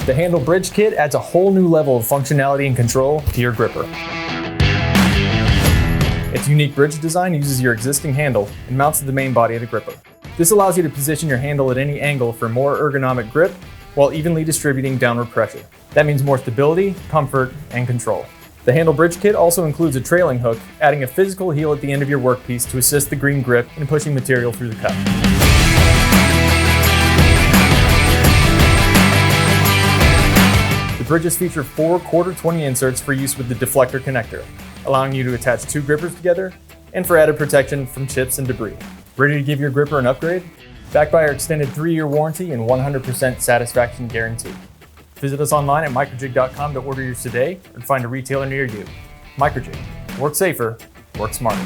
The Handle Bridge Kit adds a whole new level of functionality and control to your gripper. Its unique bridge design uses your existing handle and mounts to the main body of the gripper. This allows you to position your handle at any angle for more ergonomic grip while evenly distributing downward pressure. That means more stability, comfort, and control. The Handle Bridge Kit also includes a trailing hook, adding a physical heel at the end of your workpiece to assist the green grip in pushing material through the cup. The bridges feature 4 1/4-20 inserts for use with the deflector connector, allowing you to attach 2 grippers together and for added protection from chips and debris. Ready to give your gripper an upgrade? Backed by our extended 3-year warranty and 100% satisfaction guarantee. Visit us online at MICROJIG.com to order yours today or find a retailer near you. MICROJIG. Work safer, work smarter.